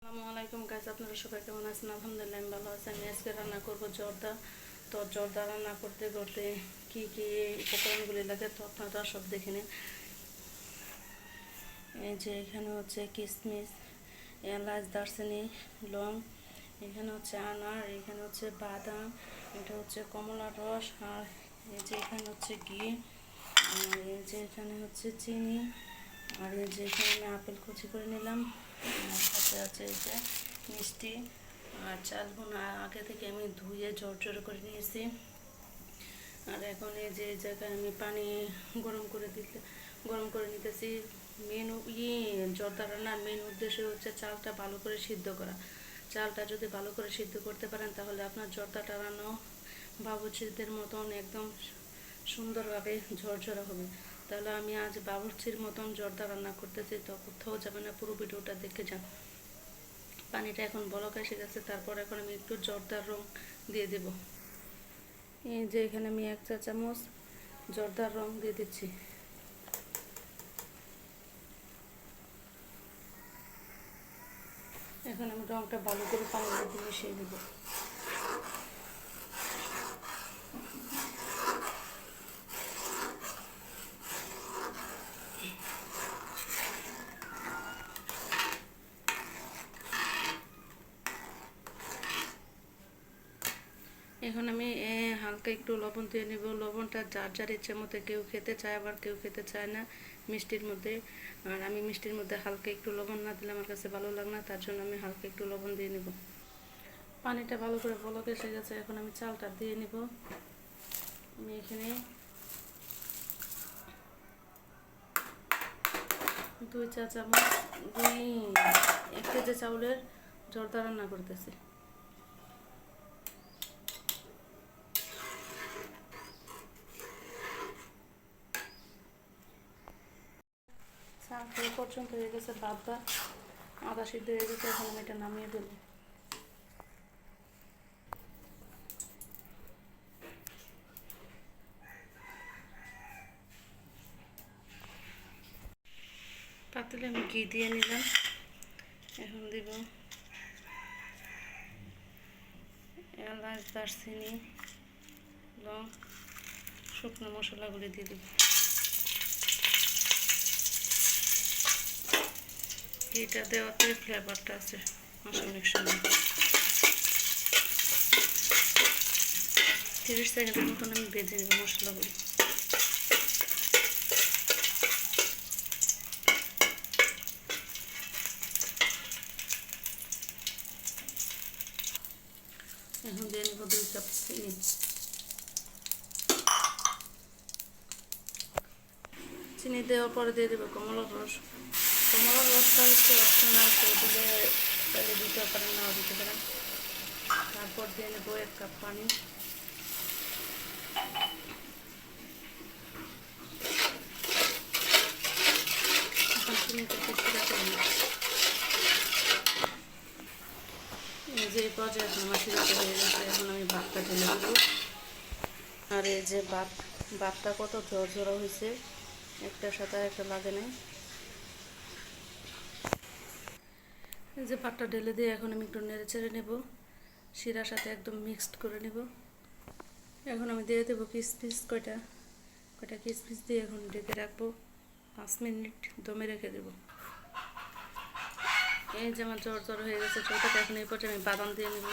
আসসালামু আলাইকুম গাইস, আপনারা সবাই কেমন আছেন? আলহামদুলিল্লাহ আমি ভালো আছি। আমি আজকে রান্না করব জর্দা। তো জর্দা রান্না করতে করতে কি কি উপকরণগুলি লাগে তো আপনারা সব দেখে নিন। এই যে এখানে হচ্ছে কিশমিশ, এলাচ, দারচিনি, লং, এখানে হচ্ছে আনার, এখানে হচ্ছে বাদাম, এটা হচ্ছে কমলার রস, আর এই যে এখানে হচ্ছে ঘি, আর এই যে এখানে হচ্ছে চিনি, আর এই যে এখানে আমি আপেল কুচি করে নিলাম, আর সাথে আছে এই যে মিষ্টি, আর চালগুলো আগে থেকে আমি ধুয়ে ঝরঝরে করে নিয়েছি। আর এখন এই যে জায়গায় আমি পানি গরম করে নিতেছি। মেন জর্দা রান্নার মেন উদ্দেশ্য হচ্ছে চালটা ভালো করে সিদ্ধ করা। চালটা যদি ভালো করে সিদ্ধ করতে পারেন তাহলে আপনার জর্দাটা রান্না বাবুর্চিদের মতন একদম সুন্দরভাবে ঝরঝরা হবে। তাহলে আমি আজ বাবুর্চির মতন জর্দা রান্না করতেছি, তো কোথাও যাবে না, পুরো ভিডিওটা দেখে যান। পানিটা এখন বলক এসে গেছে, তারপর এখন আমি একটু জর্দার রং দিয়ে দেব। এই যে এখানে আমি 1 চা চামচ জর্দার রং দিয়ে দিচ্ছি। এখন আমি রংটা ভালো করে পানির মধ্যে মিশিয়ে দেব। এখন আমি হালকা একটু লবণ দিয়ে নেব। লবণটা যার যার ইচ্ছে মতো, কেউ খেতে চায় আবার কেউ খেতে চায় না মিষ্টির মধ্যে। আর আমি মিষ্টির মধ্যে হালকা একটু লবণ না দিলে আমার কাছে ভালো লাগে না, তার জন্য আমি হালকা একটু লবণ দিয়ে নেব। পানিটা ভালো করে বলক এসে গেছে, এখন আমি চালটা দিয়ে নেব। আমি এখানে 2 চা চামচ 1 কেজি চাউলের জর্দা রান্না করতেছি। চাল এই পর্যন্ত হয়ে গেছে, ভাতটা আদা সিদ্ধ হয়ে গেছে। এখন আমি এটা নামিয়ে ফেলবো। পাতিলে আমি ঘি দিয়ে নিলাম। এখন দিব এলাচ, দারচিনি, লং, শুকনো মশলাগুলি দিয়ে দেব। ঘিটা দেওয়াতে ফ্লেভারটা আছে অনেক সময়। 30 সেকেন্ডের মতন আমি ভেজে নেব মশলাগুলি। এখন দিয়ে নেব 2 কাপ চিনি। চিনি দেওয়ার পরে দিয়ে দেবো কমলার রস। কমলার রসটা হচ্ছে অপশনাল, কেউ দিলে তাহলে দিতে পারেন, নাও দিতে পারেন। তারপর দিয়ে নেবো 1 কাপ পানি। এই যে পর্যায়ে এখন আমার সিরাটা হয়ে গেছে, এখন আমি ভাতটা ঢেলে দেবো। আর এই যে ভাতটা কত ঝরঝরা হয়েছে, একটার সাথে একটা লাগে নাই। এই যে ভাতটা ঢেলে দিয়ে এখন আমি একটু নেড়ে চেড়ে নেব, শিরার সাথে একদম মিক্সড করে নেব। এখন আমি দিয়ে দেবো কিশমিশ, কয়টা কিশমিশ দিয়ে এখন ঢেকে রাখবো। 5 মিনিট দমে রেখে দেবো। এই যে আমার ঝরঝর হয়ে গেছে চৌটাটা, এখন এই পর্যায়ে আমি বাদাম দিয়ে নেব।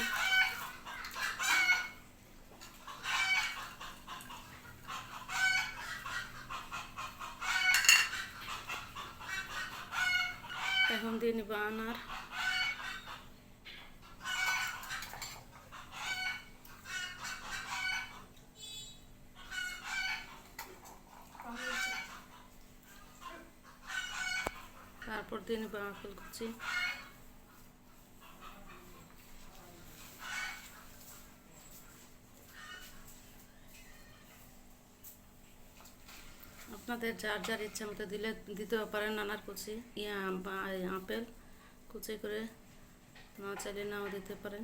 এখন দিয়ে নেব আনার। তারপর দিয়ে নেব আপেল কুচি। আপনাদের যার যার ইচ্ছা মতো দিতেও পারেন নানার কুচি, বা আপেল কুচি করে, না চাইলে নাও দিতে পারেন।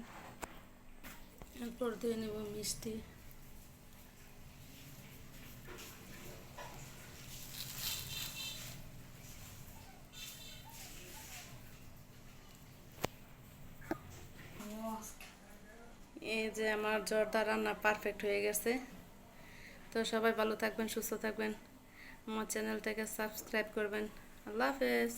এরপর দিয়ে নেব মিষ্টি। এই যে আমার জর্দা রান্না পারফেক্ট হয়ে গেছে। তো সবাই ভালো থাকবেন, সুস্থ থাকবেন, আমার চ্যানেলটাকে সাবস্ক্রাইব করবেন। আল্লাহ হাফেজ।